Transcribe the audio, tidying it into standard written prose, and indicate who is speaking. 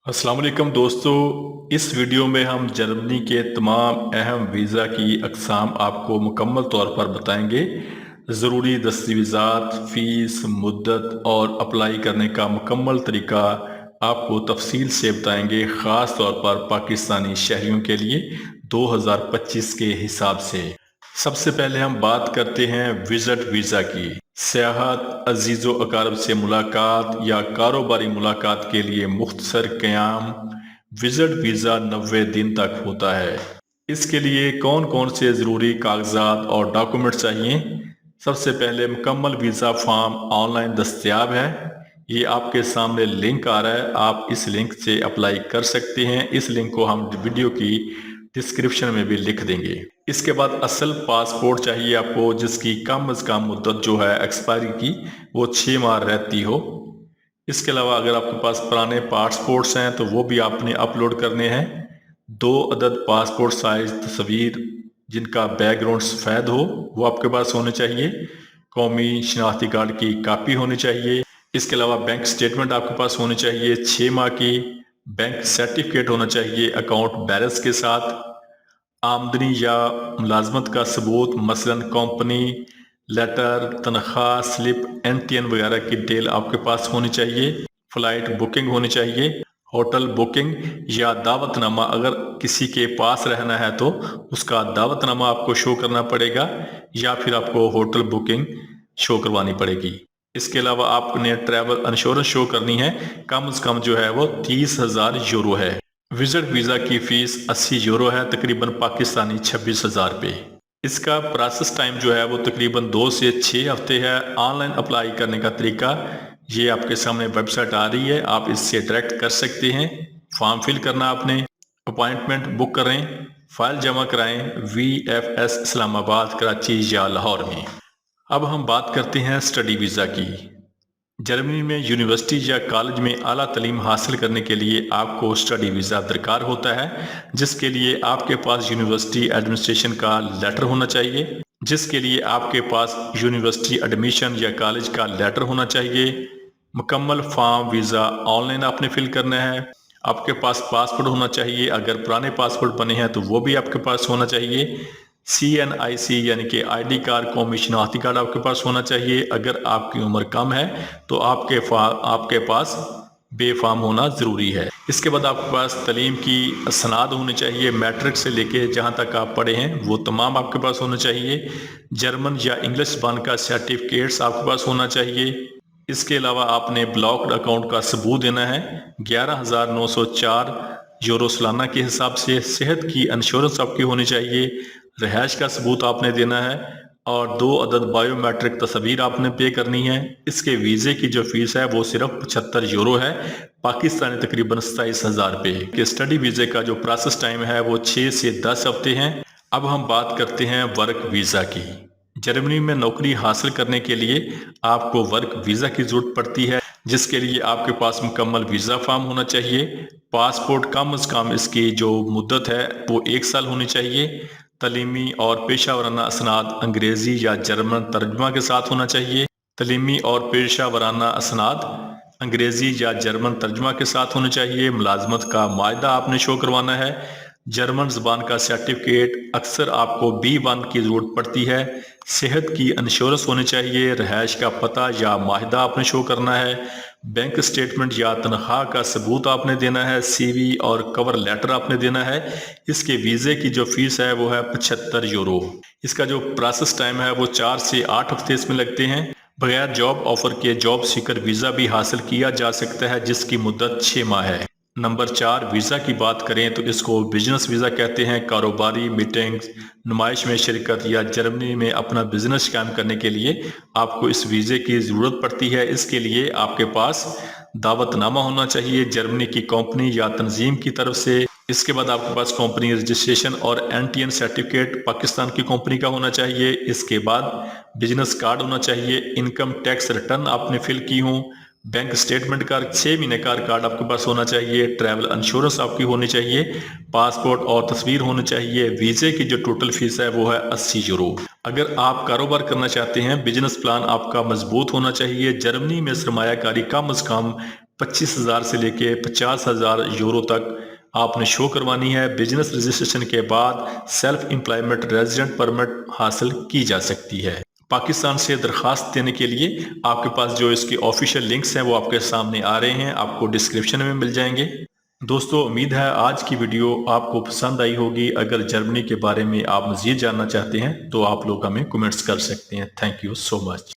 Speaker 1: अस्सलाम वालेकुम दोस्तों। इस वीडियो में हम जर्मनी के तमाम अहम वीज़ा की अक़साम आपको मुकम्मल तौर पर बताएंगे। ज़रूरी दस्तावेज़ात, फ़ीस, मुद्दत और अप्लाई करने का मुकम्मल तरीका आपको तफसील से बताएंगे, ख़ास तौर पर पाकिस्तानी शहरियों के लिए 2025 के हिसाब से। सबसे पहले हम बात करते हैं विज़िट वीज़ा की। सियाहत, अजीज़ो अकारब से मुलाकात या कारोबारी मुलाकात के लिए मुख्तसर क़याम विज़िट वीज़ा 90 दिन तक होता है। इसके लिए कौन कौन से ज़रूरी कागजात और डॉक्यूमेंट चाहिए? सबसे पहले मुकम्मल वीज़ा फॉर्म ऑनलाइन दस्तयाब है। ये आपके सामने लिंक आ रहा है, आप इस लिंक से अप्लाई कर सकते हैं। इस लिंक को हम वीडियो की डिस्क्रिप्शन में भी लिख देंगे। इसके बाद असल पासपोर्ट चाहिए आपको, जिसकी कम अज़ कम मुद्दत जो है एक्सपायरी की वो 6 माह रहती हो। इसके अलावा अगर आपके पास पुराने पासपोर्ट्स हैं तो वो भी आपने अपलोड करने हैं। 2 अदद पासपोर्ट साइज तस्वीर जिनका बैकग्राउंड सफ़ेद हो वो आपके पास होने चाहिए। कौमी शनाख्ती कार्ड की कापी होनी चाहिए। इसके अलावा बैंक स्टेटमेंट आपके पास होनी चाहिए 6 माह की। बैंक सर्टिफिकेट होना चाहिए अकाउंट बैलेंस के साथ। आमदनी या मुलाजमत का सबूत, मसलन कंपनी लेटर, तनख्वाह स्लिप, NTN वगैरह की डिटेल आपके पास होनी चाहिए। फ़्लाइट बुकिंग होनी चाहिए। होटल बुकिंग या दावतनामा अगर किसी के पास रहना है तो उसका दावतनामा आपको शो करना पड़ेगा, या फिर आपको होटल बुकिंग शो करवानी पड़ेगी। इसके अलावा आपने ट्रैवल इंश्योरेंस शो करनी है, कम से कम जो है वो 30,000 यूरो है। विजिट वीज़ा की फ़ीस 80 यूरो है, तकरीबन पाकिस्तानी 26,000 रुपये। इसका प्रोसेस टाइम जो है वो तकरीबन 2 से 6 हफ्ते है। ऑनलाइन अप्लाई करने का तरीका ये आपके सामने वेबसाइट आ रही है, आप इससे डायरेक्ट कर सकते हैं। फॉर्म फिल करना आपने, अपॉइंटमेंट बुक करें, फाइल जमा कराएं VFS इस्लामाबाद, कराची या लाहौर में। अब हम बात करते हैं स्टडी वीज़ा की। जर्मनी में यूनिवर्सिटी या कॉलेज में आला तालीम हासिल करने के लिए आपको स्टडी वीज़ा दरकार होता है, जिसके लिए आपके पास यूनिवर्सिटी एडमिनिस्ट्रेशन का लेटर होना चाहिए। जिसके लिए आपके पास यूनिवर्सिटी एडमिशन या कॉलेज का लेटर होना चाहिए। मुकम्मल फॉर्म वीज़ा ऑनलाइन आपने फिल करना है। आपके पास पासपोर्ट होना चाहिए, अगर पुराने पासपोर्ट बने हैं तो वो भी आपके पास होना चाहिए। CNIC यानी कि ID कार्ड, कौमी शनाख्ती कार्ड आपके पास होना चाहिए। अगर आपकी उम्र कम है तो आपके पास बेफाम होना ज़रूरी है। इसके बाद आपके पास तालीम की सनाद होनी चाहिए, मैट्रिक से लेके जहाँ तक आप पढ़े हैं वो तमाम आपके पास होना चाहिए। जर्मन या इंग्लिश ज़बान का सर्टिफिकेट्स आपके पास होना चाहिए। इसके अलावा आपने ब्लॉक्ड अकाउंट का सबूत देना है 11,904 यूरो सालाना के हिसाब से। सेहत की इंश्योरेंस आपकी होनी चाहिए। रहायश का सबूत आपने देना है और 2 अदद बायोमेट्रिक तस्वीर आपने पे करनी है। इसके वीज़े की जो फीस है वो सिर्फ 75 यूरो है, पाकिस्तानी तकरीबन 27,000 रुपये के। स्टडी वीज़े का जो प्रोसेस टाइम है वो 6 से 10 हफ्ते हैं। अब हम बात करते हैं वर्क वीज़ा की। जर्मनी में नौकरी हासिल करने के लिए आपको वर्क वीज़ा की ज़रूरत पड़ती है, जिसके लिए आपके पास मुकम्मल वीज़ा फॉर्म होना चाहिए। पासपोर्ट कम से कम इसकी जो मुद्दत है वो 1 साल होनी चाहिए। तलीमी और पेशा वराना असनाद अंग्रेज़ी या जर्मन तर्जमा के साथ होना चाहिए। तलीमी और पेशा वराना असनाद अंग्रेज़ी या जर्मन तर्जमा के साथ होने चाहिए। मुलाजमत का मायदा आपने शो करवाना है। जर्मन ज़बान का सर्टिफिकेट, अक्सर आपको B1 की ज़रूरत पड़ती है। सेहत की इंश्योरेंस होनी चाहिए। रहायश का पता या माहिदा आपने शो करना है। बैंक स्टेटमेंट या तनख्वाह का सबूत आपने देना है। CV और कवर लेटर आपने देना है। इसके वीज़े की जो फीस है वो है 75 यूरो। इसका जो प्रोसेस टाइम है वो 4 से 8 हफ्ते इसमें लगते हैं। बगैर जॉब ऑफर के जॉब सीकर वीज़ा भी हासिल किया जा सकता है, जिसकी मुद्दत 6 माह है। नंबर 4 वीज़ा की बात करें तो इसको बिजनेस वीज़ा कहते हैं। कारोबारी मीटिंग्स, नुमाइश में शिरकत या जर्मनी में अपना बिजनेस कायम करने के लिए आपको इस वीज़े की ज़रूरत पड़ती है। इसके लिए आपके पास दावतनामा होना चाहिए जर्मनी की कंपनी या तंजीम की तरफ से। इसके बाद आपके पास कंपनी रजिस्ट्रेशन और NTN सर्टिफिकेट पाकिस्तान की कंपनी का होना चाहिए। इसके बाद बिजनेस कार्ड होना चाहिए। इनकम टैक्स रिटर्न आपने फिल की हो। बैंक स्टेटमेंट का 6 महीने का कार्ड आपके पास होना चाहिए। ट्रैवल इंश्योरेंस आपकी होनी चाहिए। पासपोर्ट और तस्वीर होनी चाहिए। वीज़े की जो टोटल फीस है वो है 80 यूरो। अगर आप कारोबार करना चाहते हैं, बिजनेस प्लान आपका मजबूत होना चाहिए। जर्मनी में सरमायाकारी कम से कम 25,000 से लेके 50,000 यूरो तक आपने शो करवानी है। बिजनेस रजिस्ट्रेशन के बाद सेल्फ एम्प्लॉयमेंट रेजिडेंट परमिट हासिल की जा सकती है। पाकिस्तान से दरखास्त देने के लिए आपके पास जो इसके ऑफिशियल लिंक्स हैं वो आपके सामने आ रहे हैं, आपको डिस्क्रिप्शन में मिल जाएंगे। दोस्तों, उम्मीद है आज की वीडियो आपको पसंद आई होगी। अगर जर्मनी के बारे में आप मज़ीद जानना चाहते हैं तो आप लोग हमें कमेंट्स कर सकते हैं। Thank you so much.